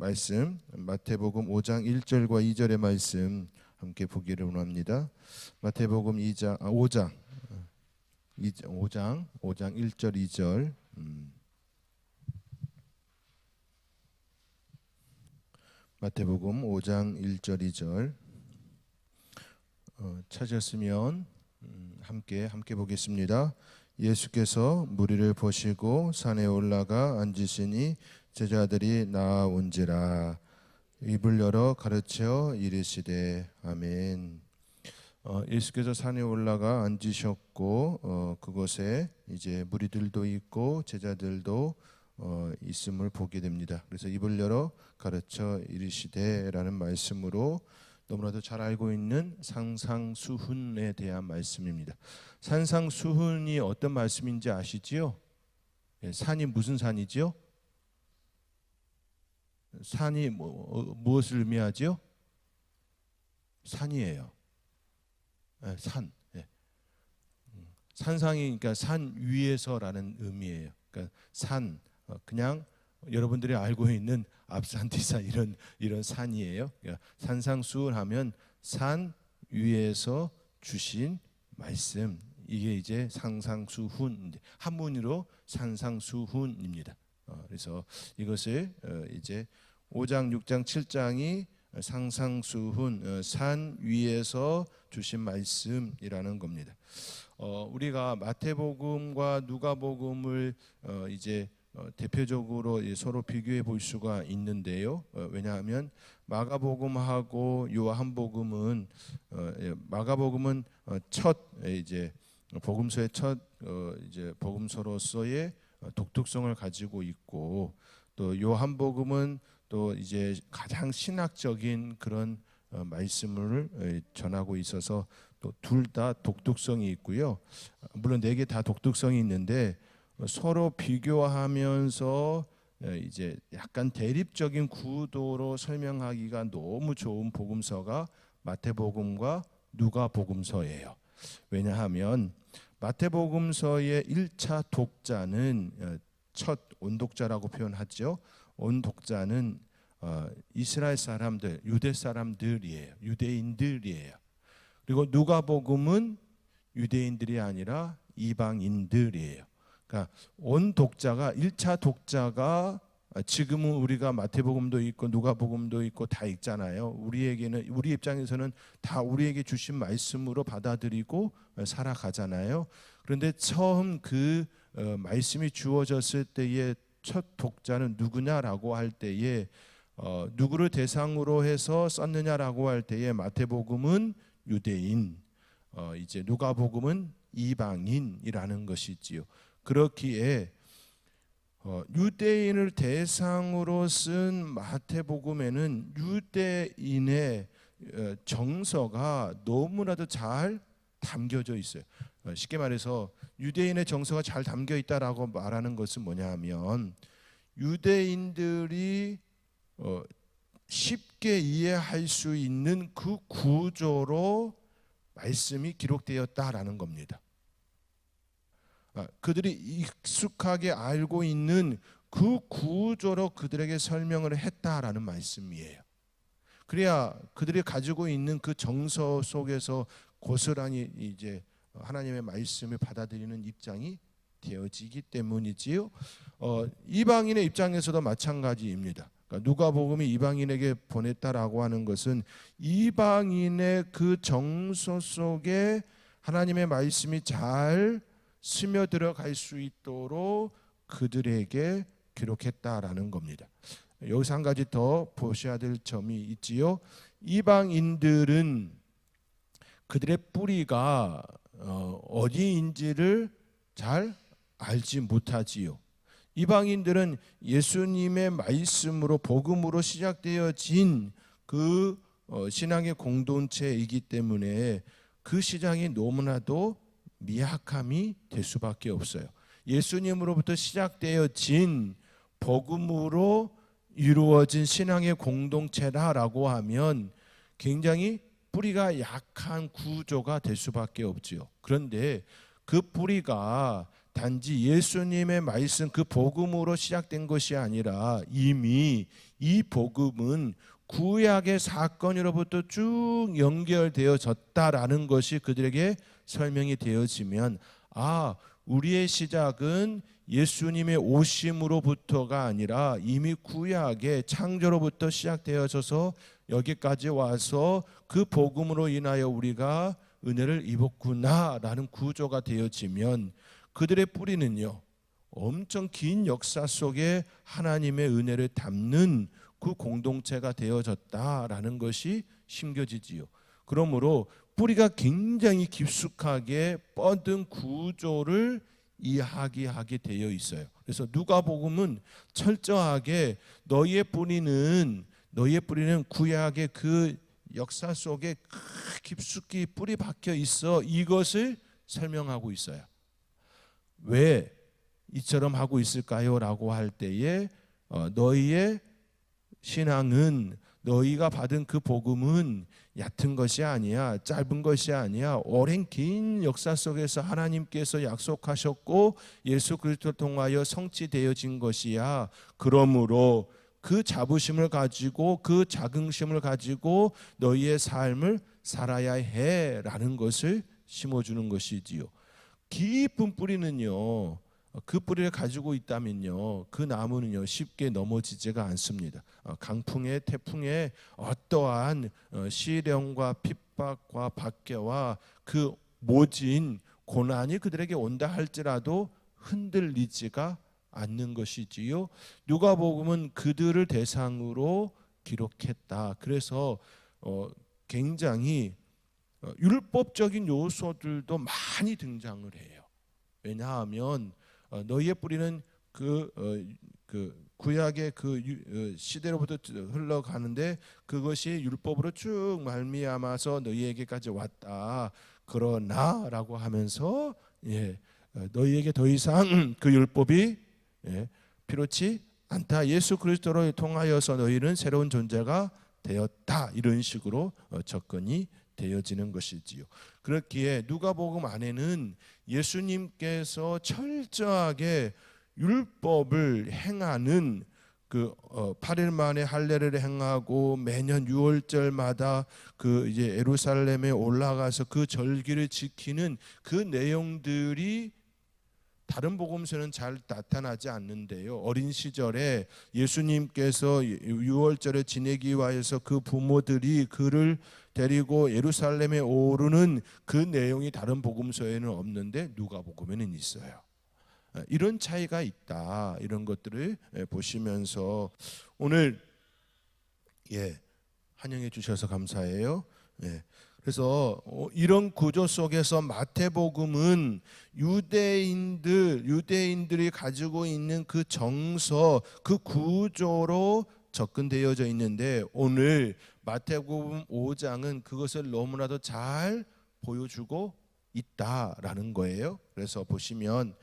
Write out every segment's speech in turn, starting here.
말씀 마태복음 5장 1절과 2절의 말씀 함께 보기를 원합니다. 마태복음 5장 1절 2절 마태복음 5장 1절 2절 찾으셨으면 함께 보겠습니다. 예수께서 무리를 보시고 산에 올라가 앉으시니 제자들이 나아온지라. 입을 열어 가르쳐 이르시되 아멘. 예수께서 산에 올라가 앉으셨고 그곳에 이제 무리들도 있고 제자들도 있음을 보게 됩니다. 그래서 입을 열어 가르쳐 이르시되라는 말씀으로 너무나도 잘 알고 있는 산상수훈에 대한 말씀입니다. 산상수훈이 어떤 말씀인지 아시지요? 산이 무슨 산이지요? 산이 무엇을 의미하지요? 산이에요. 산. 산상이 그러니까 산 위에서라는 의미예요. 그러니까 산 그냥 여러분들이 알고 있는 앞산 뒤산 이런 산이에요. 그러니까 산상수훈하면 산 위에서 주신 말씀, 이게 이제 산상수훈, 한문으로 산상수훈입니다. 그래서 이것을 이제 5장, 6장, 7장이 산상수훈, 산 위에서 주신 말씀이라는 겁니다. 우리가 마태복음과 누가복음을 이제 대표적으로 서로 비교해 볼 수가 있는데요. 왜냐하면 마가복음하고 요한복음은 마가복음은 첫 이제 복음서의 첫 이제 복음서로서의 독특성을 가지고 있고, 또 요한복음은 또 이제 가장 신학적인 그런 말씀을 전하고 있어서 또 둘 다 독특성이 있고요. 물론 네 개 다 독특성이 있는데 서로 비교하면서 이제 약간 대립적인 구도로 설명하기가 너무 좋은 복음서가 마태복음과 누가복음서예요. 왜냐하면 마태복음서의 1차 독자는 첫 온독자라고 표현하죠. 온독자는 이스라엘 사람들, 유대 사람들이에요. 유대인들이에요. 그리고 누가복음은 유대인들이 아니라 이방인들이에요. 그러니까 온독자가 1차 독자가 지금은 우리가 마태복음도 있고 누가복음도 있고 다 읽잖아요. 우리에게는 우리 입장에서는 다 우리에게 주신 말씀으로 받아들이고 살아가잖아요. 그런데 처음 그 말씀이 주어졌을 때의 첫 독자는 누구냐라고 할 때에 누구를 대상으로 해서 썼느냐라고 할 때에 마태복음은 유대인, 이제 누가복음은 이방인이라는 것이지요. 그렇기에 유대인을 대상으로 쓴 마태복음에는 유대인의 정서가 너무나도 잘 담겨져 있어요. 쉽게 말해서 유대인의 정서가 잘 담겨 있다라고 말하는 것은 뭐냐 하면 유대인들이 쉽게 이해할 수 있는 그 구조로 말씀이 기록되었다라는 겁니다. 그들이 익숙하게 알고 있는 그 구조로 그들에게 설명을 했다라는 말씀이에요. 그래야 그들이 가지고 있는 그 정서 속에서 고스란히 이제 하나님의 말씀을 받아들이는 입장이 되어지기 때문이지요. 이방인의 입장에서도 마찬가지입니다. 그러니까 누가복음이 이방인에게 보냈다라고 하는 것은 이방인의 그 정서 속에 하나님의 말씀이 잘 스며들어갈 수 있도록 그들에게 기록했다라는 겁니다. 여기서 한 가지 더 보셔야 될 점이 있지요. 이방인들은 그들의 뿌리가 어디인지를 잘 알지 못하지요. 이방인들은 예수님의 말씀으로 복음으로 시작되어진 그 신앙의 공동체이기 때문에 그 시작이 너무나도 미약함이 될 수밖에 없어요. 예수님으로부터 시작되어진 복음으로 이루어진 신앙의 공동체라고 하면 굉장히 뿌리가 약한 구조가 될 수밖에 없지요. 그런데 그 뿌리가 단지 예수님의 말씀 그 복음으로 시작된 것이 아니라 이미 이 복음은 구약의 사건으로부터 쭉 연결되어졌다라는 것이 그들에게 설명이 되어지면 우리의 시작은 예수님의 오심으로부터가 아니라 이미 구약의 창조로부터 시작되어져서 여기까지 와서 그 복음으로 인하여 우리가 은혜를 입었구나라는 구조가 되어지면 그들의 뿌리는요 엄청 긴 역사 속에 하나님의 은혜를 담는 그 공동체가 되어졌다라는 것이 심겨지지요. 그러므로 뿌리가 굉장히 깊숙하게 뻗은 구조를 이야기하게 되어 있어요. 그래서 누가복음은 철저하게 너희의 뿌리는 구약의 그 역사 속에 깊숙이 뿌리 박혀 있어 이것을 설명하고 있어요. 왜 이처럼 하고 있을까요? 라고 할 때에 너희의 신앙은 너희가 받은 그 복음은 얕은 것이 아니야, 짧은 것이 아니야. 오랜 긴 역사 속에서 하나님께서 약속하셨고 예수 그리스도를 통하여 성취되어진 것이야. 그러므로 그 자부심을 가지고 그 자긍심을 가지고 너희의 삶을 살아야 해라는 것을 심어주는 것이지요. 깊은 뿌리는요, 그 뿌리를 가지고 있다면요 그 나무는요 쉽게 넘어지지가 않습니다. 강풍에 태풍에 어떠한 시련과 핍박과 박해와 그 모진 고난이 그들에게 온다 할지라도 흔들리지가 않는 것이지요. 누가복음은 그들을 대상으로 기록했다. 그래서 굉장히 율법적인 요소들도 많이 등장을 해요. 왜냐하면 너희의 뿌리는 그 구약의 그 시대로부터 흘러가는데 그것이 율법으로 쭉 말미암아서 너희에게까지 왔다. 그러나라고 하면서 너희에게 더 이상 그 율법이 필요치 않다. 예수 그리스도를 통하여서 너희는 새로운 존재가 되었다. 이런 식으로 접근이 되어지는 것이지요. 그렇기에 누가복음 안에는 예수님께서 철저하게 율법을 행하는 그 8일 만에 할례를 행하고 매년 6월절마다 그 이제 예루살렘에 올라가서 그 절기를 지키는 그 내용들이 다른 복음서는 잘 나타나지 않는데요. 어린 시절에 예수님께서 6월절을 지내기 위하여서 그 부모들이 그를 데리고 예루살렘에 오르는 그 내용이 다른 복음서에는 없는데 누가복음에는 있어요. 이런 차이가 있다. 이런 것들을 보시면서 오늘 환영해 주셔서 감사해요. 그래서 이런 구조 속에서 마태복음은 유대인들이 가지고 있는 그 정서, 그 구조로 접근되어져 있는데 오늘 마태복음 5장은 그것을 너무나도 잘 보여주고 있다라는 거예요. 그래서 보시면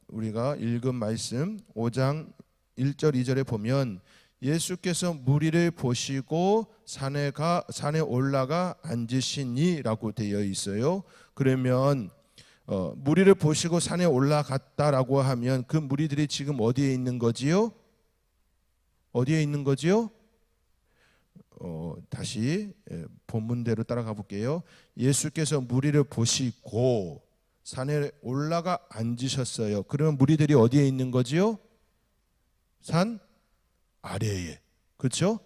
우리가 읽은 말씀 5장 1절 2절에 보면 예수께서 무리를 보시고 산에 올라가 앉으시니라고 되어 있어요. 그러면 무리를 보시고 산에 올라갔다라고 하면 그 무리들이 지금 어디에 있는 거지요? 어디에 있는 거지요? 다시 본문대로 따라가 볼게요. 예수께서 무리를 보시고 산에 올라가 앉으셨어요. 그러면 무리들이 어디에 있는 거지요? 산 아래에. 그렇죠?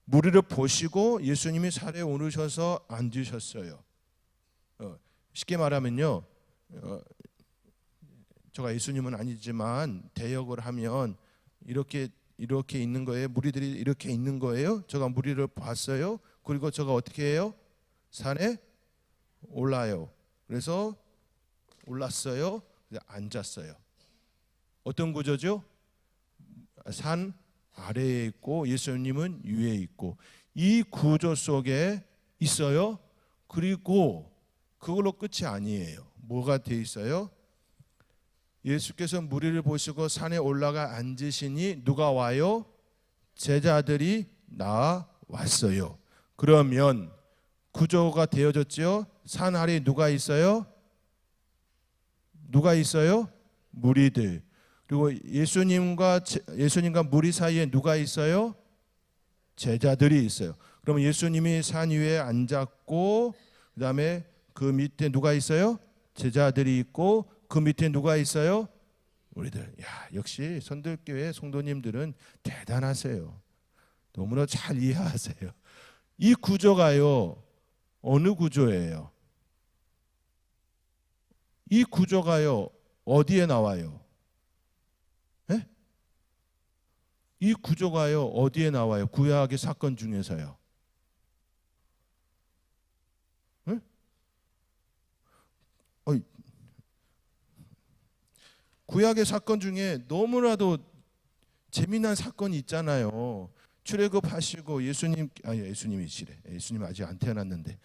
무리를 보시고 예수님이 산에 오르셔서 앉으셨어요. 쉽게 말하면요, 제가 예수님은 아니지만 대역을 하면 이렇게 있는 거예요. 무리들이 이렇게 있는 거예요. 제가 무리를 봤어요. 그리고 제가 어떻게 해요? 산에 올라요. 그래서 올랐어요. 앉았어요. 어떤 구조죠? 산 아래에 있고 예수님은 위에 있고 이 구조 속에 있어요. 그리고 그걸로 끝이 아니에요. 뭐가 돼 있어요? 예수께서 무리를 보시고 산에 올라가 앉으시니 누가 와요? 제자들이 나왔어요. 그러면 구조가 되어졌죠. 산 아래에 누가 있어요? 누가 있어요? 무리들. 그리고 예수님과 무리 사이에 누가 있어요? 제자들이 있어요. 그러면 예수님이 산 위에 앉았고 그다음에 그 밑에 누가 있어요? 제자들이 있고 그 밑에 누가 있어요? 우리들. 야, 역시 선들교회 성도님들은 대단하세요. 너무나 잘 이해하세요. 이 구조가요, 어느 구조예요? 이 구조가요, 어디에 나와요? 네? 이 구조가요, 어디에 나와요? 구약의 사건 중에서요. 네? 구약의 사건 중에 너무나도 재미난 사건이 있잖아요. 출애굽하시고 예수님이시래. 예수님 아직 안 태어났는데.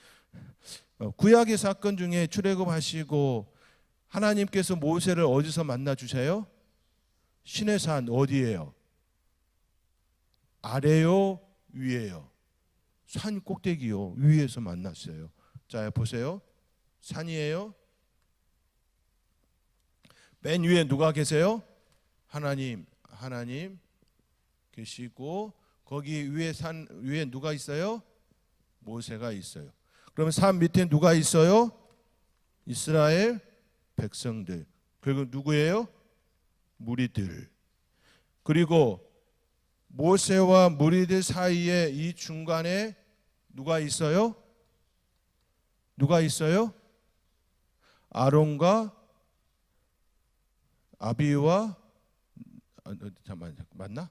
구약의 사건 중에 출애굽하시고 하나님께서 모세를 어디서 만나 주세요? 시내산 어디예요? 아래요, 위에요? 산 꼭대기요, 위에서 만났어요. 자, 보세요. 산이에요. 맨 위에 누가 계세요? 하나님 계시고 거기 위에 산 위에 누가 있어요? 모세가 있어요. 그러면 산 밑에 누가 있어요? 이스라엘 백성들. 그리고 누구예요? 무리들. 그리고 모세와 무리들 사이에 이 중간에 누가 있어요? 누가 있어요? 아론과 아비와 잠깐만, 맞나?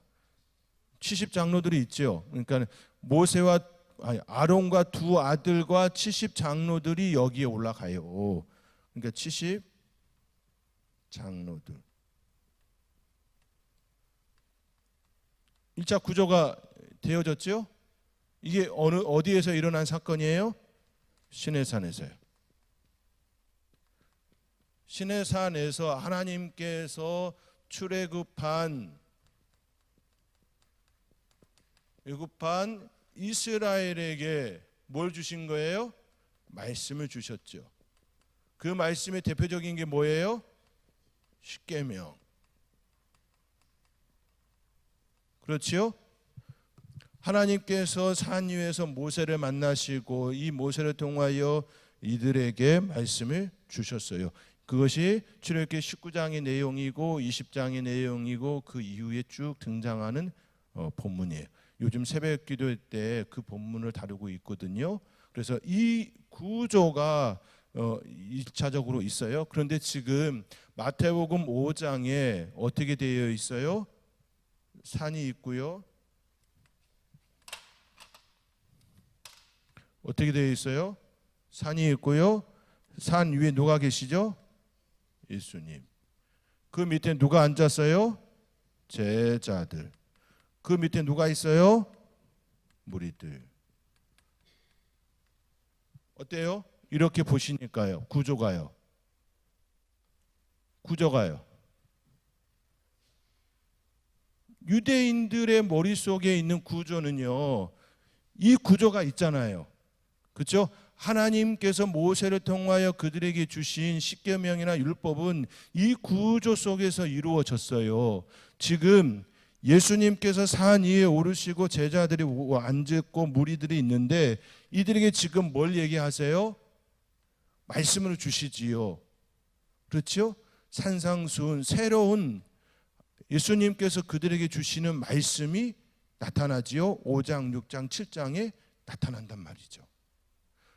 70장로들이 있죠. 그러니까 모세와 아론과 두 아들과 70장로들이 여기에 올라가요. 그러니까 70장로들. 1차 구조가 되어졌죠? 이게 어디에서 일어난 사건이에요? 시내산에서요. 시내산에서 하나님께서 출애굽한 이스라엘에게 뭘 주신 거예요? 말씀을 주셨죠. 그 말씀의 대표적인 게 뭐예요? 십계명. 그렇지요? 하나님께서 산 위에서 모세를 만나시고 이 모세를 통하여 이들에게 말씀을 주셨어요. 그것이 출애굽기 19장의 내용이고 20장의 내용이고 그 이후에 쭉 등장하는 본문이에요. 요즘 새벽 기도 때 그 본문을 다루고 있거든요. 그래서 이 구조가 1차적으로 있어요. 그런데 지금 마태복음 5장에 어떻게 되어 있어요? 산이 있고요. 어떻게 되어 있어요? 산이 있고요. 산 위에 누가 계시죠? 예수님. 그 밑에 누가 앉았어요? 제자들. 그 밑에 누가 있어요? 무리들. 어때요? 이렇게 보시니까요. 구조가요. 유대인들의 머릿속에 있는 구조는요, 이 구조가 있잖아요. 그렇죠? 하나님께서 모세를 통하여 그들에게 주신 십계명이나 율법은 이 구조 속에서 이루어졌어요. 지금 예수님께서 산 위에 오르시고 제자들이 앉고 무리들이 있는데 이들에게 지금 뭘 얘기하세요? 말씀을 주시지요. 그렇죠? 산상수훈, 새로운 예수님께서 그들에게 주시는 말씀이 나타나지요. 5장, 6장, 7장에 나타난단 말이죠.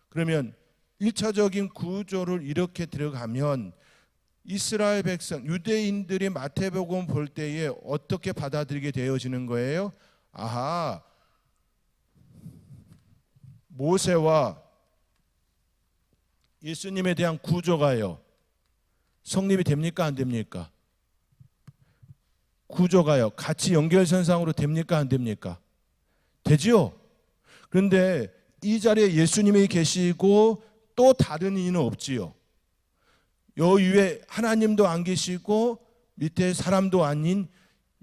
그러면 1차적인 구조를 이렇게 들어가면 이스라엘 백성, 유대인들이 마태복음 볼 때에 어떻게 받아들이게 되어지는 거예요? 아하, 모세와 예수님에 대한 구조가요, 성립이 됩니까? 안 됩니까? 구조가요, 같이 연결선상으로 됩니까? 안 됩니까? 되지요? 그런데 이 자리에 예수님이 계시고 또 다른 이는 없지요. 여 위에 하나님도 안 계시고 밑에 사람도 아닌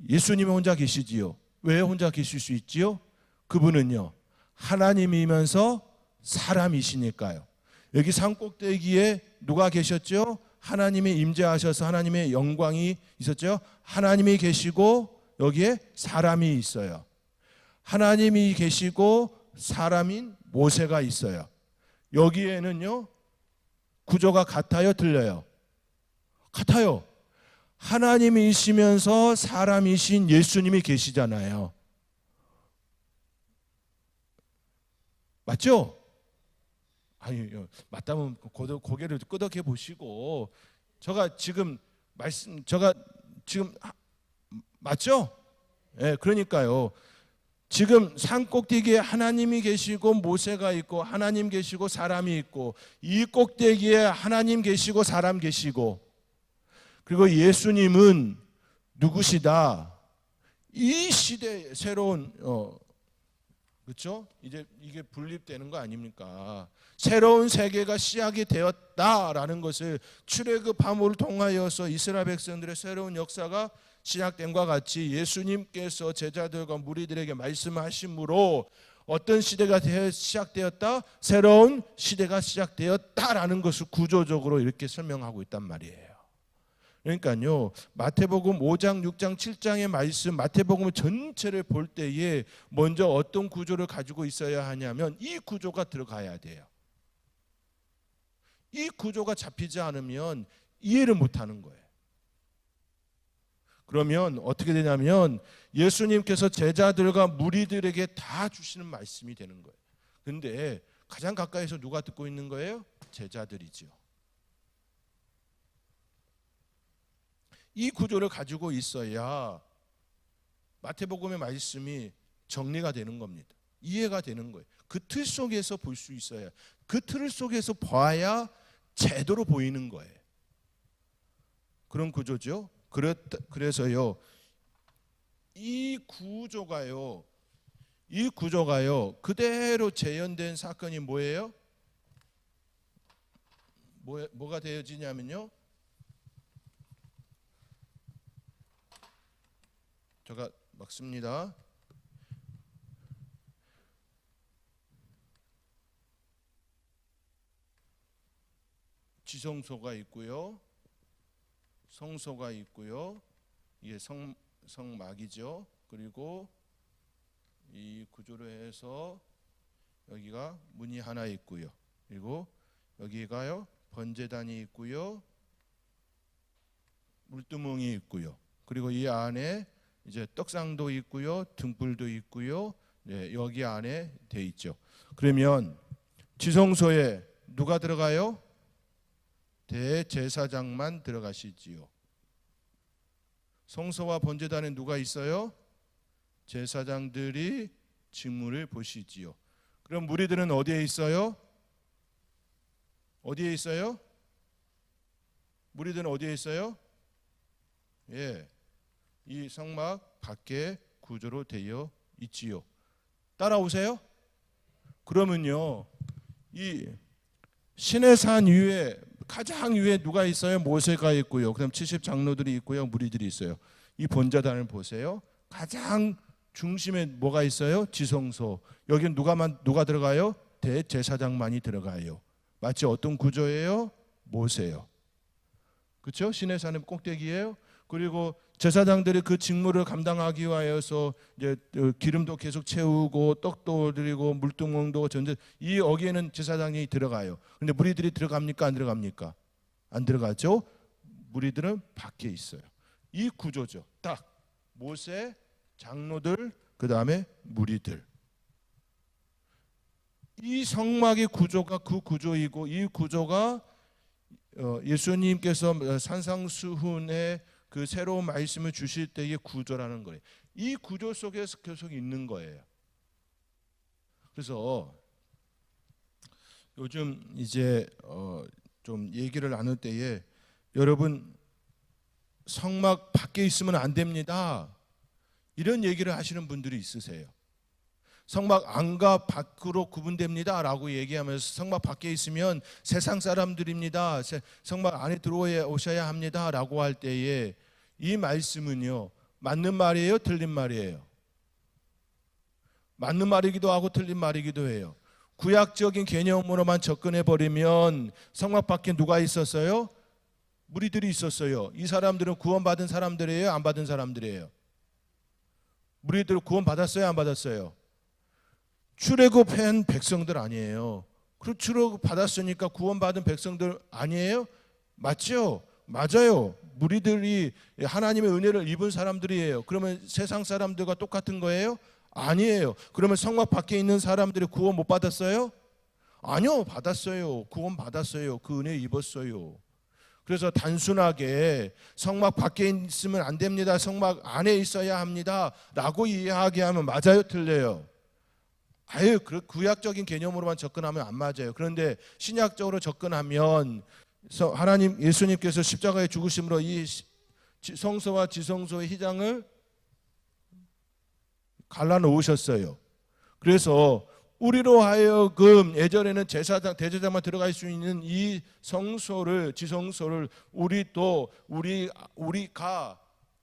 예수님이 혼자 계시지요. 왜 혼자 계실 수 있지요? 그분은요, 하나님이면서 사람이시니까요. 여기 산꼭대기에 누가 계셨죠? 하나님이 임재하셔서 하나님의 영광이 있었죠. 하나님이 계시고 여기에 사람이 있어요. 하나님이 계시고 사람인 모세가 있어요. 여기에는요 구조가 같아요, 틀려요? 같아요. 하나님이시면서 사람이신 예수님이 계시잖아요. 맞죠? 아니, 맞다면 고개를 끄덕여 보시고, 제가 지금 맞죠? 예, 그러니까요. 지금 산 꼭대기에 하나님이 계시고 모세가 있고 하나님 계시고 사람이 있고, 이 꼭대기에 하나님 계시고 사람 계시고, 그리고 예수님은 누구시다? 이 시대의 새로운 그렇죠? 이제 이게 분립되는 거 아닙니까? 새로운 세계가 시작이 되었다라는 것을 출애굽함을 통하여서 이스라엘 백성들의 새로운 역사가 시작된 것과 같이 예수님께서 제자들과 무리들에게 말씀하심으로 어떤 시대가 시작되었다? 새로운 시대가 시작되었다라는 것을 구조적으로 이렇게 설명하고 있단 말이에요. 그러니까요, 마태복음 5장, 6장, 7장의 말씀, 마태복음 전체를 볼 때에 먼저 어떤 구조를 가지고 있어야 하냐면 이 구조가 들어가야 돼요. 이 구조가 잡히지 않으면 이해를 못하는 거예요. 그러면 어떻게 되냐면 예수님께서 제자들과 무리들에게 다 주시는 말씀이 되는 거예요. 그런데 가장 가까이서 누가 듣고 있는 거예요? 제자들이죠. 이 구조를 가지고 있어야 마태복음의 말씀이 정리가 되는 겁니다. 이해가 되는 거예요. 그 틀 속에서 볼 수 있어야, 그 틀 속에서 봐야 제대로 보이는 거예요. 그런 구조죠. 그래서요, 이 구조가요 그대로 재현된 사건이 뭐예요? 뭐가 되어지냐면요, 제가 막 씁니다. 지성소가 있고요, 성소가 있고요, 이게 성막이죠. 그리고 이 구조로 해서 여기가 문이 하나 있고요, 그리고 여기가요 번제단이 있고요, 물두멍이 있고요, 그리고 이 안에 이제 떡상도 있고요, 등불도 있고요. 네, 여기 안에 돼 있죠. 그러면 지성소에 누가 들어가요? 대제사장만 들어가시지요. 성소와 번제단에 누가 있어요? 제사장들이 직무를 보시지요. 그럼 무리들은 어디에 있어요? 어디에 있어요? 무리들은 어디에 있어요? 예, 이 성막 밖에 구조로 되어 있지요. 따라오세요. 그러면요, 이 시내산 위에 가장 위에 누가 있어요? 모세가 있고요. 그다음 70장로들이 있고요, 무리들이 있어요. 이 번제단을 보세요. 가장 중심에 뭐가 있어요? 지성소. 여기는 누가 들어가요? 대제사장만이 들어가요. 마치 어떤 구조예요? 모세요. 그렇죠? 시내산의 꼭대기예요. 그리고 제사장들이 그 직무를 감당하기 위하여서 이제 기름도 계속 채우고 떡도 드리고 물두멍도 전제, 이 여기에는 제사장이 들어가요. 근데 무리들이 들어갑니까? 안 들어갑니까? 안 들어가죠. 무리들은 밖에 있어요. 이 구조죠. 딱 모세, 장로들, 그 다음에 무리들. 이 성막의 구조가 그 구조이고, 이 구조가 예수님께서 산상수훈의 그 새로운 말씀을 주실 때의 구조라는 거예요. 이 구조 속에서 계속 있는 거예요. 그래서 요즘 이제 좀 얘기를 나눌 때에 여러분 성막 밖에 있으면 안 됩니다, 이런 얘기를 하시는 분들이 있으세요. 성막 안과 밖으로 구분됩니다 라고 얘기하면서 성막 밖에 있으면 세상 사람들입니다, 성막 안에 들어오셔야 합니다 라고 할 때에 이 말씀은요, 맞는 말이에요? 틀린 말이에요? 맞는 말이기도 하고 틀린 말이기도 해요. 구약적인 개념으로만 접근해 버리면 성막 밖에 누가 있었어요? 무리들이 있었어요. 이 사람들은 구원받은 사람들이에요, 안 받은 사람들이에요? 무리들 구원받았어요, 안 받았어요? 출애굽한 백성들 아니에요. 그리고 출애굽받았으니까 구원받은 백성들 아니에요? 맞죠? 맞아요. 무리들이 하나님의 은혜를 입은 사람들이에요. 그러면 세상 사람들과 똑같은 거예요? 아니에요. 그러면 성막 밖에 있는 사람들이 구원 못 받았어요? 아니요, 받았어요. 구원 받았어요. 그 은혜 입었어요. 그래서 단순하게 성막 밖에 있으면 안 됩니다, 성막 안에 있어야 합니다 라고 이야기하면 맞아요, 틀려요? 아유, 구약적인 개념으로만 접근하면 안 맞아요. 그런데 신약적으로 접근하면 하나님, 예수님께서 십자가에 죽으심으로 이 성소와 지성소의 휘장을 갈라놓으셨어요. 그래서 우리로 하여금 예전에는 제사장, 대제사장만 들어갈 수 있는 이 성소를, 지성소를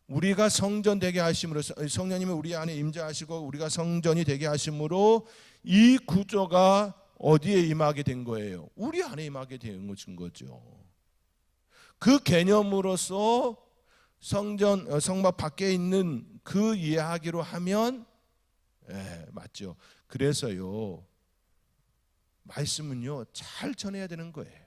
우리가 성전 되게 하심으로, 성령님이 우리 안에 임재하시고 우리가 성전이 되게 하심으로 이 구조가 어디에 임하게 된 거예요? 우리 안에 임하게 된 거죠. 그 개념으로서 성전, 성막 밖에 있는 그 이야기로 하면 맞죠. 그래서요, 말씀은요 잘 전해야 되는 거예요.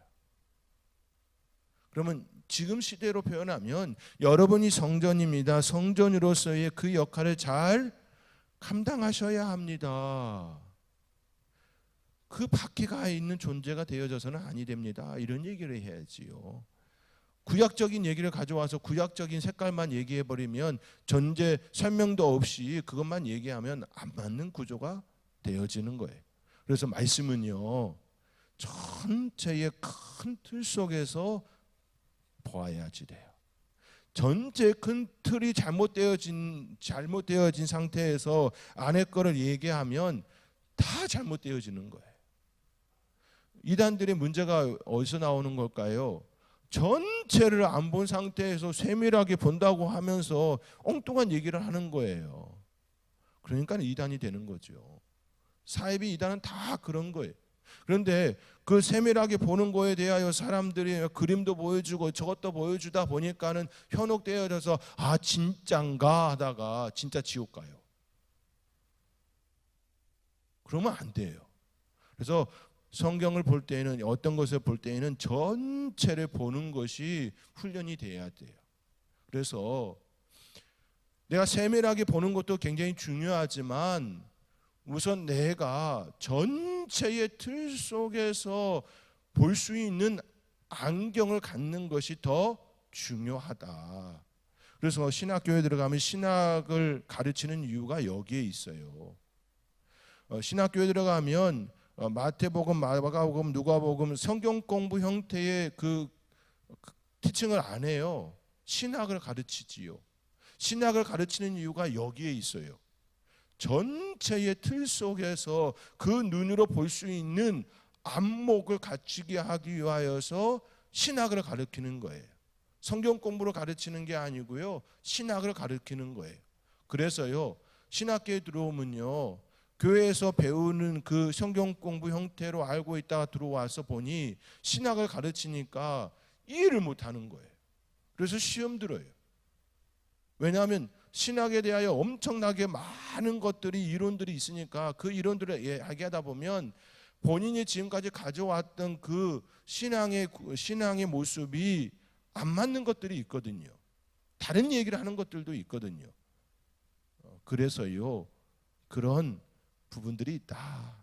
그러면 지금 시대로 표현하면 여러분이 성전입니다. 성전으로서의 그 역할을 잘 감당하셔야 합니다. 그 밖에 가 있는 존재가 되어져서는 아니 됩니다. 이런 얘기를 해야지요. 구약적인 얘기를 가져와서 구약적인 색깔만 얘기해버리면, 전제 설명도 없이 그것만 얘기하면 안 맞는 구조가 되어지는 거예요. 그래서 말씀은요 전체의 큰 틀 속에서 보아야지 돼요. 전체 큰 틀이 잘못되어진 상태에서 안에 거를 얘기하면 다 잘못되어지는 거예요. 이단들의 문제가 어디서 나오는 걸까요? 전체를 안 본 상태에서 세밀하게 본다고 하면서 엉뚱한 얘기를 하는 거예요. 그러니까 이단이 되는 거죠. 사이비 이단은 다 그런 거예요. 그런데 그 세밀하게 보는 거에 대하여 사람들이 그림도 보여주고 저것도 보여주다 보니까는 현혹되어져서 아 진짠가 하다가 진짜 지옥 가요. 그러면 안 돼요. 그래서 성경을 볼 때에는, 어떤 것을 볼 때에는 전체를 보는 것이 훈련이 돼야 돼요. 그래서 내가 세밀하게 보는 것도 굉장히 중요하지만 우선 내가 전체의 틀 속에서 볼 수 있는 안경을 갖는 것이 더 중요하다. 그래서 신학교에 들어가면 신학을 가르치는 이유가 여기에 있어요. 신학교에 들어가면 마태복음, 마가복음, 누가복음 성경 공부 형태의 그 티칭을 안 해요. 신학을 가르치지요. 신학을 가르치는 이유가 여기에 있어요. 전체의 틀 속에서 그 눈으로 볼 수 있는 안목을 갖추게 하기 위하여서 신학을 가르치는 거예요. 성경 공부를 가르치는 게 아니고요, 신학을 가르치는 거예요. 그래서요, 신학교에 들어오면요, 교회에서 배우는 그 성경 공부 형태로 알고 있다가 들어와서 보니 신학을 가르치니까 이해를 못하는 거예요. 그래서 시험 들어요. 왜냐하면 신학에 대하여 엄청나게 많은 것들이, 이론들이 있으니까 그 이론들을 이야기하다 보면 본인이 지금까지 가져왔던 그 신앙의 모습이 안 맞는 것들이 있거든요. 다른 얘기를 하는 것들도 있거든요. 그래서요, 그런 부분들이 있다.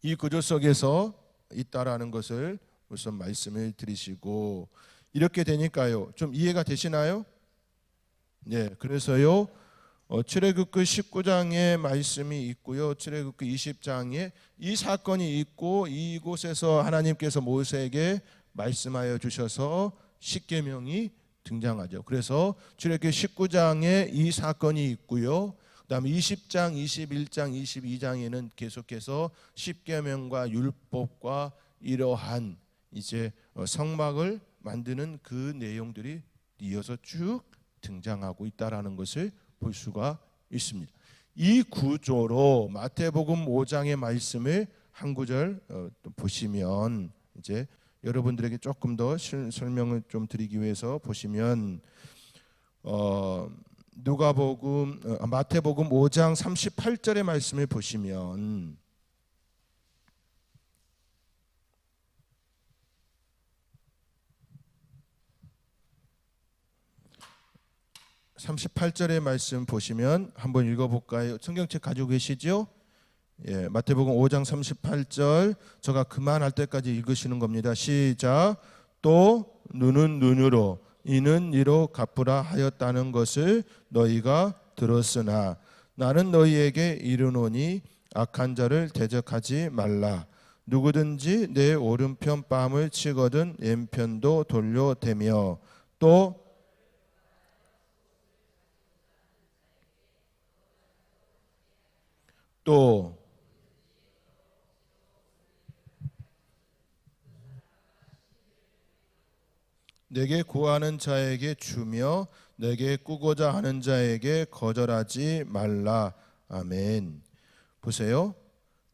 이 구조 속에서 있다라는 것을 우선 말씀을 드리시고, 이렇게 되니까요, 좀 이해가 되시나요? 네, 그래서요, 출애굽기 19장에 말씀이 있고요, 출애굽기 20장에 이 사건이 있고, 이곳에서 하나님께서 모세에게 말씀하여 주셔서 십계명이 등장하죠. 그래서 출애굽기 19장에 이 사건이 있고요, 그다음에 20장, 21장, 22장에는 계속해서 십계명과 율법과 이러한 이제 성막을 만드는 그 내용들이 이어서 쭉 등장하고 있다라는 것을 볼 수가 있습니다. 이 구조로 마태복음 5장의 말씀을 한 구절 보시면 이제 여러분들에게 조금 더 설명을 좀 드리기 위해서 보시면 마태복음 5장 38절의 말씀을 보시면 38절의 말씀 보시면 한번 읽어볼까요? 성경책 가지고 계시죠? 예, 마태복음 5장 38절 제가 그만할 때까지 읽으시는 겁니다. 시작. 또 눈은 눈으로 이는 이로 갚으라 하였다는 것을 너희가 들었으나 나는 너희에게 이르노니 악한 자를 대적하지 말라. 누구든지 내 오른편 뺨을 치거든 왼편도 돌려대며 또 내게 구하는 자에게 주며 내게 꾸고자 하는 자에게 거절하지 말라. 아멘. 보세요.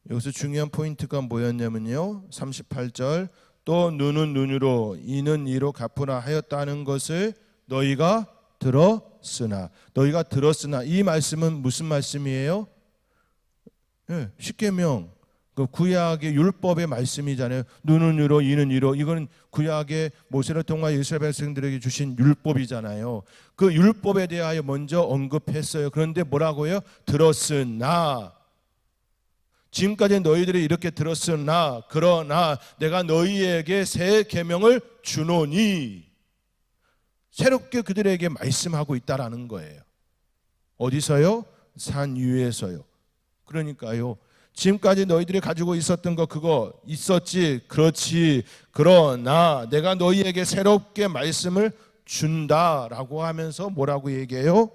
여기서 중요한 포인트가 뭐였냐면요, 38절 또 눈은 눈으로 이는 이로 갚으라 하였다는 것을 너희가 들었으나 이 말씀은 무슨 말씀이에요? 예, 십계명, 그 구약의 율법의 말씀이잖아요. 눈은 이로 이는 이로, 이건 구약의 모세를 통하여 이스라엘 백성들에게 주신 율법이잖아요. 그 율법에 대하여 먼저 언급했어요. 그런데 뭐라고요? 들었으나, 지금까지 너희들이 이렇게 들었으나 그러나 내가 너희에게 새 계명을 주노니, 새롭게 그들에게 말씀하고 있다라는 거예요. 어디서요? 산 위에서요. 그러니까요, 지금까지 너희들이 가지고 있었던 거 그거 있었지, 그렇지, 그러나 내가 너희에게 새롭게 말씀을 준다라고 하면서 뭐라고 얘기해요?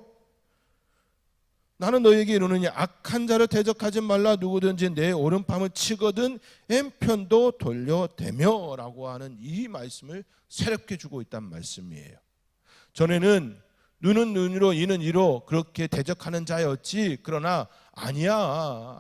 나는 너희에게 이르노니 악한 자를 대적하지 말라. 누구든지 내 오른팔을 치거든 왼편도 돌려대며 라고 하는 이 말씀을 새롭게 주고 있단 말씀이에요. 전에는 눈은 눈으로 이는 이로 그렇게 대적하는 자였지, 그러나 아니야.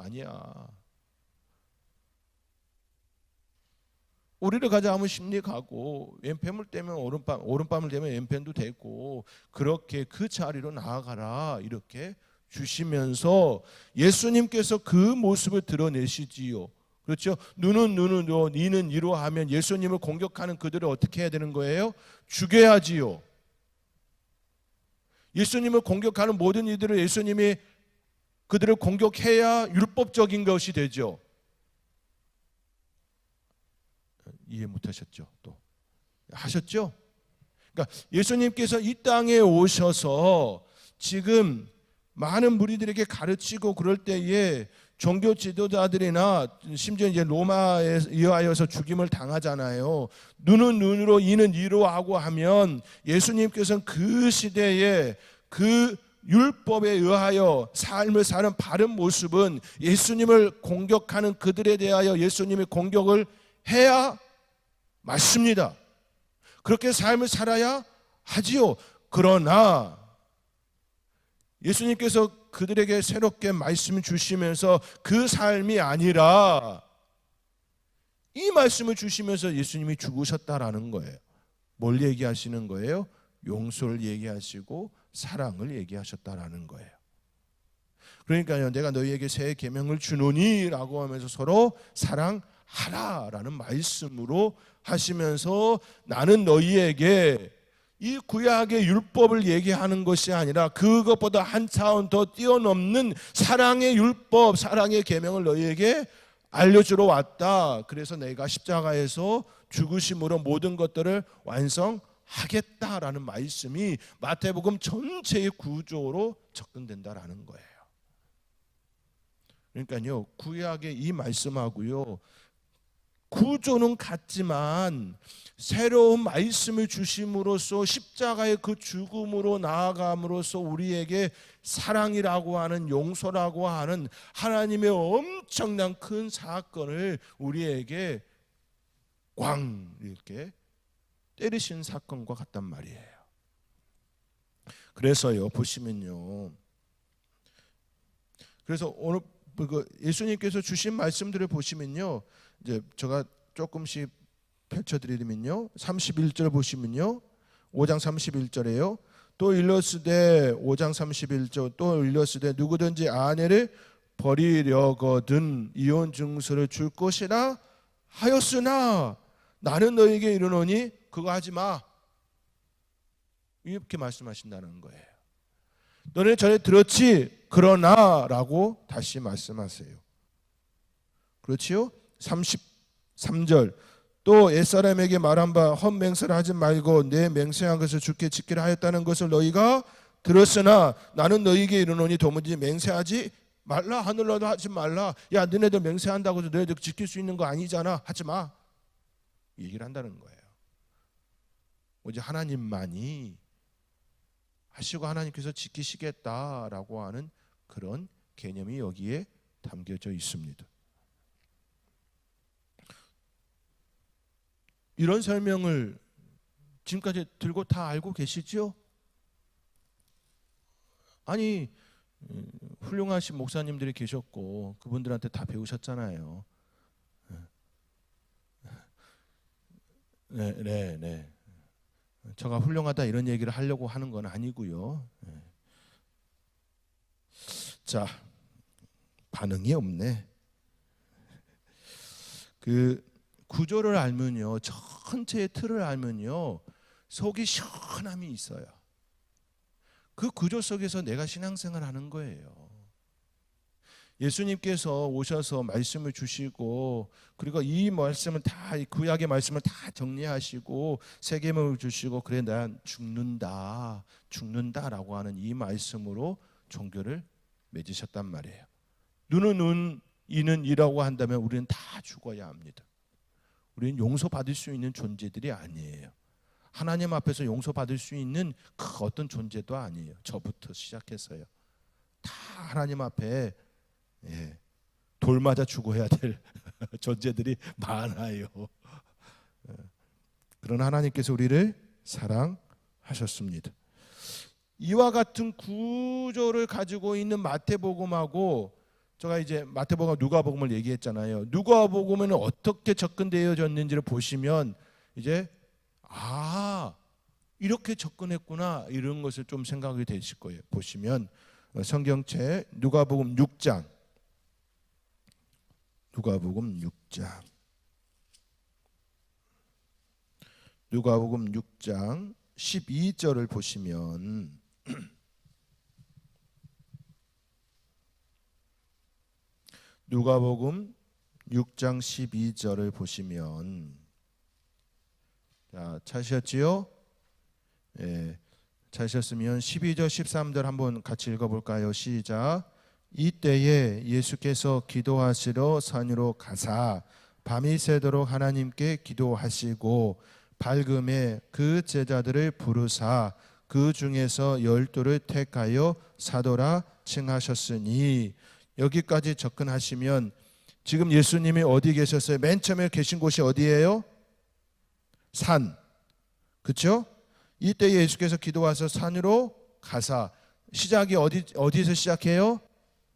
오리를 가자 하면 심리 가고, 왼편을 떼면 오른밤을 대면 왼편도 되고, 그렇게 그 자리로 나아가라 이렇게 주시면서 예수님께서 그 모습을 드러내시지요. 그렇죠? 눈은 눈으로 이는 이로 하면 예수님을 공격하는 그들을 어떻게 해야 되는 거예요? 죽여야지요. 예수님을 공격하는 모든 이들을 예수님이 그들을 공격해야 율법적인 것이 되죠. 이해 못하셨죠? 또 하셨죠? 그러니까 예수님께서 이 땅에 오셔서 지금 많은 무리들에게 가르치고 그럴 때에 종교 지도자들이나 심지어 이제 로마에 의하여서 죽임을 당하잖아요. 눈은 눈으로 이는 이로 하고 하면 예수님께서는 그 시대에 그 율법에 의하여 삶을 사는 바른 모습은 예수님을 공격하는 그들에 대하여 예수님의 공격을 해야 맞습니다. 그렇게 삶을 살아야 하지요. 그러나 예수님께서 그들에게 새롭게 말씀을 주시면서 그 삶이 아니라 이 말씀을 주시면서 예수님이 죽으셨다라는 거예요. 뭘 얘기하시는 거예요? 용서를 얘기하시고 사랑을 얘기하셨다라는 거예요. 그러니까요, 내가 너희에게 새 계명을 주노니 라고 하면서 서로 사랑하라라는 말씀으로 하시면서 나는 너희에게 이 구약의 율법을 얘기하는 것이 아니라 그것보다 한 차원 더 뛰어넘는 사랑의 율법, 사랑의 계명을 너희에게 알려주러 왔다. 그래서 내가 십자가에서 죽으심으로 모든 것들을 완성하겠다라는 말씀이 마태복음 전체의 구조로 접근된다라는 거예요. 그러니까요, 구약의 이 말씀하고요, 구조는 같지만 새로운 말씀을 주심으로써 십자가의 그 죽음으로 나아감으로써 우리에게 사랑이라고 하는, 용서라고 하는 하나님의 엄청난 큰 사건을 우리에게 꽝 이렇게 때리신 사건과 같단 말이에요. 그래서요, 보시면요, 그래서 오늘 예수님께서 주신 말씀들을 보시면요, 이제 제가 조금씩 펼쳐드리면요, 31절 보시면요, 5장 31절에요. 또 일러스되 5장 31절 또 일러스되 누구든지 아내를 버리려거든 이혼 증서를 줄 것이라 하였으나 나는 너에게 이르노니 그거 하지 마. 이렇게 말씀하신다는 거예요. 너는 전에 들었지? 그러나 라고 다시 말씀하세요. 그렇지요? 33절 또 옛사람에게 말한 바 헛맹세를 하지 말고 내 맹세한 것을 주께 지키라 하였다는 것을 너희가 들었으나 나는 너희에게 이르노니 도무지 맹세하지 말라. 하늘로도 하지 말라. 야, 너네들 맹세한다고 해서 너희들 지킬 수 있는 거 아니잖아. 하지 마. 이 얘기를 한다는 거예요. 오직 하나님만이 하시고 하나님께서 지키시겠다라고 하는 그런 개념이 여기에 담겨져 있습니다. 이런 설명을 지금까지 들고 다 알고 계시죠? 아니, 훌륭하신 목사님들이 계셨고 그분들한테 다 배우셨잖아요. 네. 제가 훌륭하다 이런 얘기를 하려고 하는 건 아니고요. 자, 반응이 없네. 그 구조를 알면요, 전체의 틀을 알면요, 속이 시원함이 있어요. 그 구조 속에서 내가 신앙생활 하는 거예요. 예수님께서 오셔서 말씀을 주시고 그리고 이 말씀을 다 구약의 말씀을 다 정리하시고 세계명을 주시고 그래 난 죽는다라고 하는 이 말씀으로 종교를 맺으셨단 말이에요. 눈은 눈, 이는 이라고 한다면 우리는 다 죽어야 합니다. 우리는 용서받을 수 있는 존재들이 아니에요. 하나님 앞에서 용서받을 수 있는 그 어떤 존재도 아니에요. 저부터 시작해서요. 다 하나님 앞에 돌 맞아 죽어야 될 존재들이 많아요. 그러나 하나님께서 우리를 사랑하셨습니다. 이와 같은 구조를 가지고 있는 마태복음하고 제가 이제 마태복음 누가복음을 얘기했잖아요. 누가복음은 어떻게 접근되어졌는지를 보시면 이제 이렇게 접근했구나 이런 것을 좀 생각이 되실 거예요. 보시면 성경책 누가복음 6장 누가복음 6장 12절을 보시면 누가복음 6장 12절을 보시면 자, 찾으셨지요? 예, 찾으셨으면 12절 13절 한번 같이 읽어볼까요? 시작. 이때에 예수께서 기도하시러 산으로 가사 밤이 새도록 하나님께 기도하시고 밝음에 그 제자들을 부르사 그 중에서 12를 택하여 사도라 칭하셨으니 여기까지 접근하시면 지금 예수님이 어디 계셨어요? 맨 처음에 계신 곳이 어디예요? 산. 그렇죠? 이때 예수께서 기도하셔서 산으로 가사 시작이 어디서 시작해요?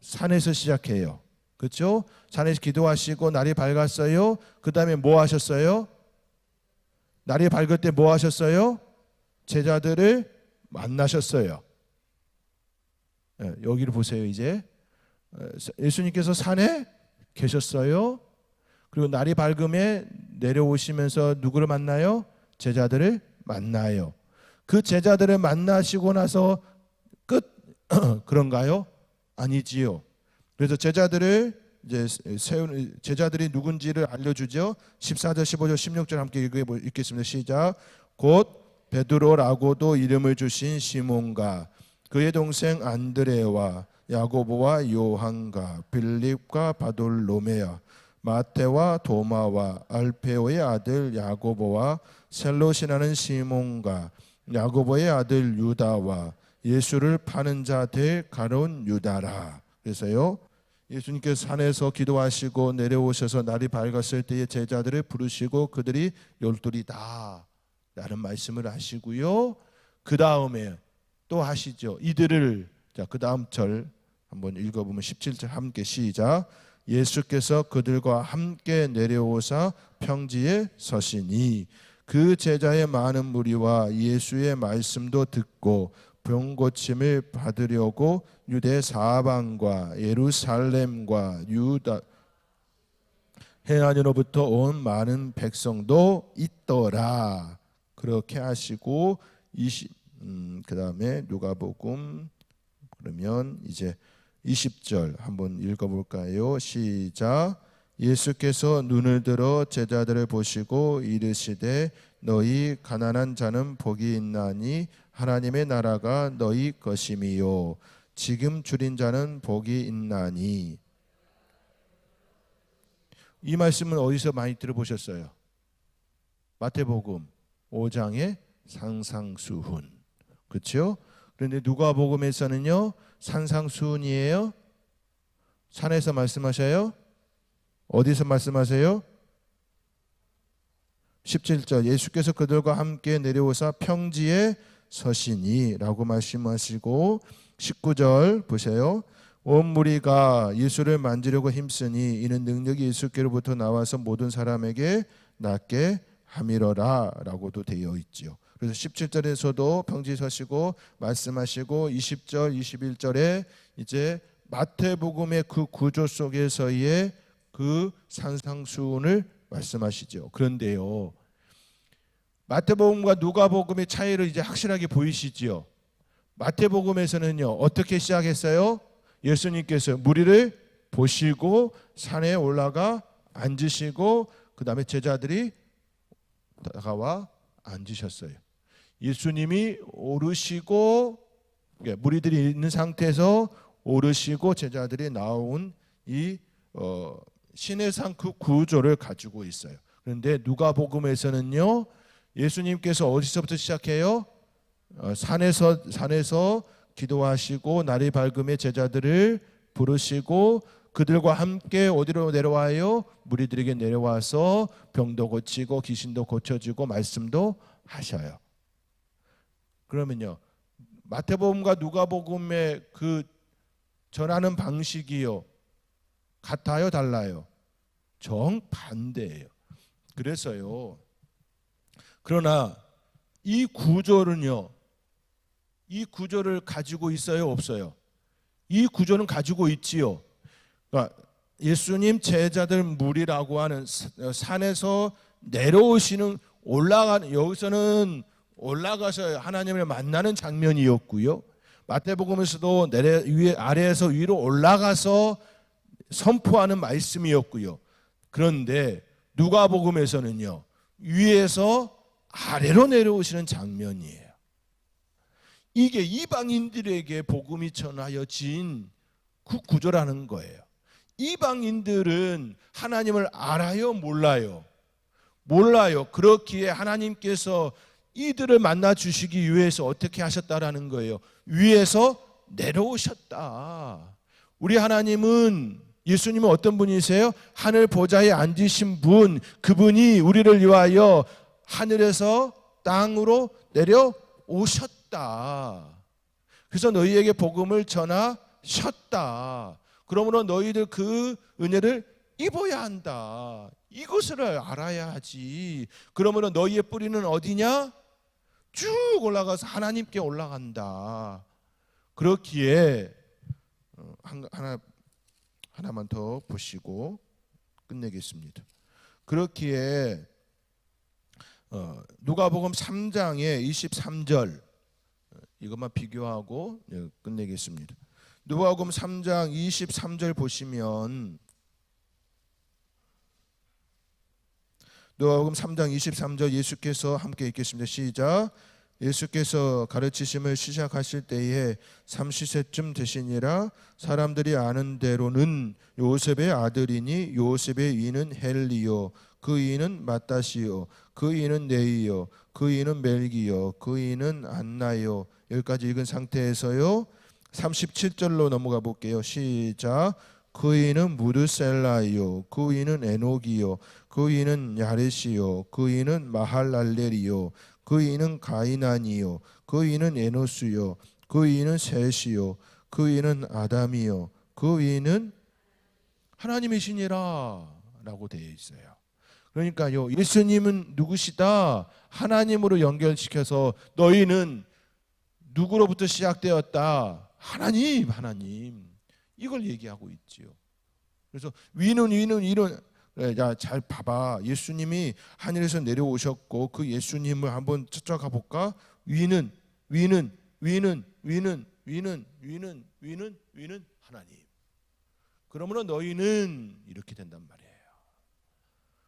산에서 시작해요. 그렇죠? 산에서 기도하시고 날이 밝았어요. 그 다음에 뭐 하셨어요? 날이 밝을 때 뭐 하셨어요? 제자들을 만나셨어요. 여기를 보세요. 이제 예수님께서 산에 계셨어요. 그리고 날이 밝음에 내려오시면서 누구를 만나요? 제자들을 만나요. 그 제자들을 만나시고 나서 끝 그런가요? 아니지요. 그래서 제자들이 누군지를 알려주죠. 14절, 15절, 16절 함께 읽겠습니다. 시작. 곧 베드로라고도 이름을 주신 시몬과 그의 동생 안드레와 야고보와 요한과 빌립과 바돌로메와 마태와 도마와 알페오의 아들 야고보와 셀롯이라는 시몬과 야고보의 아들 유다와 예수를 파는 자들 가론 유다라. 그래서요, 예수님께서 산에서 기도하시고 내려오셔서 날이 밝았을 때에 제자들을 부르시고 그들이 12이다 라는 말씀을 하시고요. 그 다음에 또 하시죠. 이들을, 자, 그 다음 절 한번 읽어보면 17절 함께 시작. 예수께서 그들과 함께 내려오사 평지에 서시니 그 제자의 많은 무리와 예수의 말씀도 듣고 병 고침을 받으려고 유대 사방과 예루살렘과 유다 해안으로부터 온 많은 백성도 있더라. 그렇게 하시고 그다음에 누가복음 그러면 이제 20절 한번 읽어볼까요? 시작. 예수께서 눈을 들어 제자들을 보시고 이르시되 너희 가난한 자는 복이 있나니 하나님의 나라가 너희 것임이요 지금 줄인 자는 복이 있나니. 이 말씀은 어디서 많이 들어보셨어요? 마태복음 5장의 산상수훈, 그렇죠? 그런데 누가복음에서는요 산상수훈이에요? 산에서 말씀하셔요? 어디서 말씀하세요? 17절 예수께서 그들과 함께 내려오사 평지에 서시니 라고 말씀하시고 19절 보세요. 온 무리가 예수를 만지려고 힘쓰니 이는 능력이 예수께로부터 나와서 모든 사람에게 낫게 함이러라 라고도 되어 있죠. 그래서 17절에서도 평지에 서시고 말씀하시고 20절 21절에 이제 마태복음의 그 구조 속에서의 그 산상수훈을 말씀하시죠. 그런데요 마태복음과 누가복음의 차이를 이제 확실하게 보이시지요. 마태복음에서는요 어떻게 시작했어요? 예수님께서 무리를 보시고 산에 올라가 앉으시고 그 다음에 제자들이 다가와 앉으셨어요. 예수님이 오르시고 무리들이 있는 상태에서 오르시고 제자들이 나온 이 시내산 그 구조를 가지고 있어요. 그런데 누가복음에서는요 예수님께서 어디서부터 시작해요? 산에서 기도하시고 날이 밝음에 제자들을 부르시고 그들과 함께 어디로 내려와요? 무리들에게 내려와서 병도 고치고 귀신도 고쳐지고 말씀도 하셔요. 그러면요 마태복음과 누가복음의 그 전하는 방식이요 같아요 달라요? 정반대예요. 그래서요 그러나 이 구조는요 이 구조를 가지고 있어요 없어요? 이 구조는 가지고 있지요. 그러니까 예수님 제자들 무리라고 하는 산에서 내려오시는 올라가는 여기서는 올라가서 하나님을 만나는 장면이었고요. 마태복음에서도 아래에서 위로 올라가서 선포하는 말씀이었고요. 그런데 누가복음에서는요 위에서 아래로 내려오시는 장면이에요. 이게 이방인들에게 복음이 전하여진 그 구조라는 거예요. 이방인들은 하나님을 알아요 몰라요? 몰라요. 그렇기에 하나님께서 이들을 만나 주시기 위해서 어떻게 하셨다라는 거예요. 위에서 내려오셨다. 우리 하나님은 예수님은 어떤 분이세요? 하늘 보좌에 앉으신 분, 그분이 우리를 위하여 하늘에서 땅으로 내려오셨다. 그래서 너희에게 복음을 전하셨다. 그러므로 너희들 그 은혜를 입어야 한다. 이것을 알아야 하지. 그러므로 너희의 뿌리는 어디냐? 쭉 올라가서 하나님께 올라간다. 그렇기에 하나만 더 보시고 끝내겠습니다. 그렇기에 누가복음 3장의 23절 이것만 비교하고 끝내겠습니다. 누가복음 3장 23절 보시면 누가복음 3장 23절 예수께서 함께 읽겠습니다. 시작. 예수께서 가르치심을 시작하실 때에 삼시세쯤 되시니라. 사람들이 아는 대로는 요셉의 아들이니 요셉의 이는 헬리요 그 이는 마따시요 그 이는 네이요 그 이는 멜기요 그 이는 안나요. 여기까지 읽은 상태에서요 37절로 넘어가 볼게요. 시작. 그 이는 무드셀라요 그 이는 에녹이요 그 이는 야렛이요 그 이는 마할랄렐이요 그 이는 가이난이요 그 이는 에노스요 그 이는 셋이요 그 이는 아담이요 그 이는 하나님이시니라 라고 되어 있어요. 그러니까요, 예수님은 누구시다? 하나님으로 연결시켜서 너희는 누구로부터 시작되었다? 하나님 이걸 얘기하고 있지요. 그래서 위는 잘 봐봐. 예수님이 하늘에서 내려오셨고 그 예수님을 한번 찾아가 볼까? 위는 하나님. 그러므로 너희는 이렇게 된단 말이에요.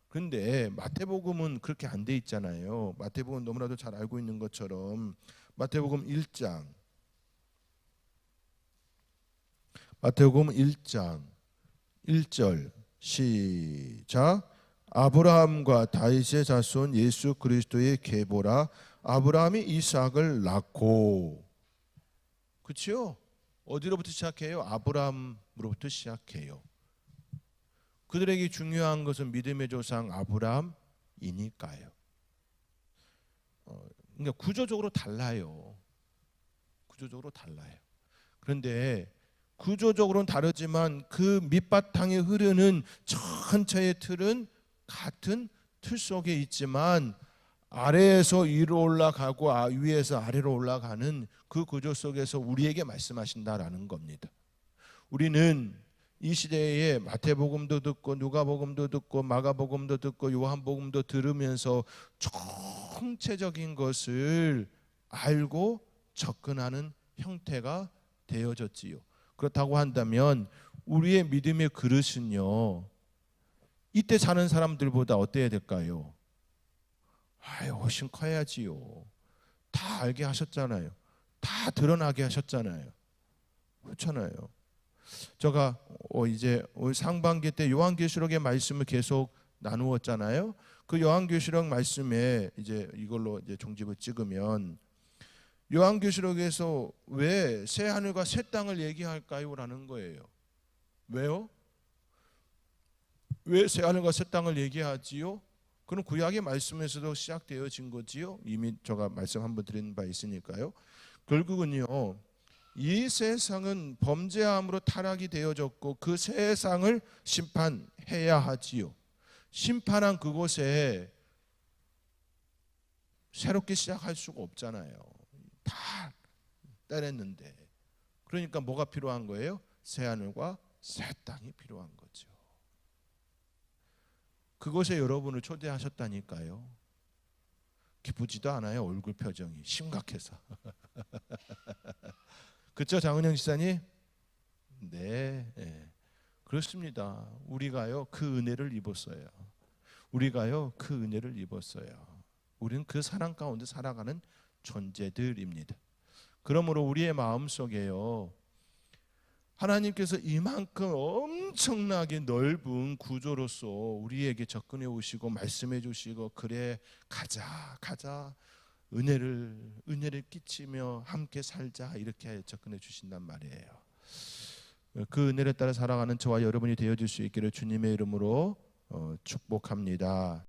그런데 마태복음은 그렇게 안 돼 있잖아요. 마태복음 너무나도 잘 알고 있는 것처럼 마태복음 1장 1절 시작. 아브라함과 다윗의 자손 예수 그리스도의 계보라. 아브라함이 이삭을 낳고, 그렇죠? 어디로부터 시작해요? 아브라함으로부터 시작해요. 그들에게 중요한 것은 믿음의 조상 아브라함이니까요. 그러니까 구조적으로 달라요. 그런데 구조적으로는 다르지만 그 밑바탕에 흐르는 전체의 틀은 같은 틀 속에 있지만 아래에서 위로 올라가고 위에서 아래로 올라가는 그 구조 속에서 우리에게 말씀하신다라는 겁니다. 우리는 이 시대에 마태복음도 듣고 누가복음도 듣고 마가복음도 듣고 요한복음도 들으면서 총체적인 것을 알고 접근하는 형태가 되어졌지요. 그렇다고 한다면 우리의 믿음의 그릇은요, 이때 사는 사람들보다 어때야 될까요? 훨씬 커야지요. 다 알게 하셨잖아요. 다 드러나게 하셨잖아요. 그렇잖아요. 제가 이제 상반기 때 요한계시록의 말씀을 계속 나누었잖아요. 그 요한계시록 말씀에 이제 이걸로 이제 종집을 찍으면 요한계시록에서 왜 새 하늘과 새 땅을 얘기할까요? 라는 거예요. 왜요? 왜 새 하늘과 새 땅을 얘기하지요? 그는 구약의 말씀에서도 시작되어진 거지요. 이미 제가 말씀 한번 드린 바 있으니까요. 결국은요, 이 세상은 범죄함으로 타락이 되어졌고 그 세상을 심판해야 하지요. 심판한 그곳에 새롭게 시작할 수가 없잖아요. 다 때렸는데. 그러니까 뭐가 필요한 거예요? 새 하늘과 새 땅이 필요한 거죠. 그곳에 여러분을 초대하셨다니까요. 기쁘지도 않아요. 얼굴 표정이 심각해서. 그렇죠, 장은영 지사님? 네, 그렇습니다. 우리가요 그 은혜를 입었어요. 우리는 그 사랑 가운데 살아가는 존재들입니다. 그러므로 우리의 마음속에요, 하나님께서 이만큼 엄청나게 넓은 구조로서 우리에게 접근해 오시고 말씀해 주시고, 그래 가자 은혜를 끼치며 함께 살자, 이렇게 접근해 주신단 말이에요. 그 은혜를 따라 살아가는 저와 여러분이 되어줄 수 있기를 주님의 이름으로 축복합니다.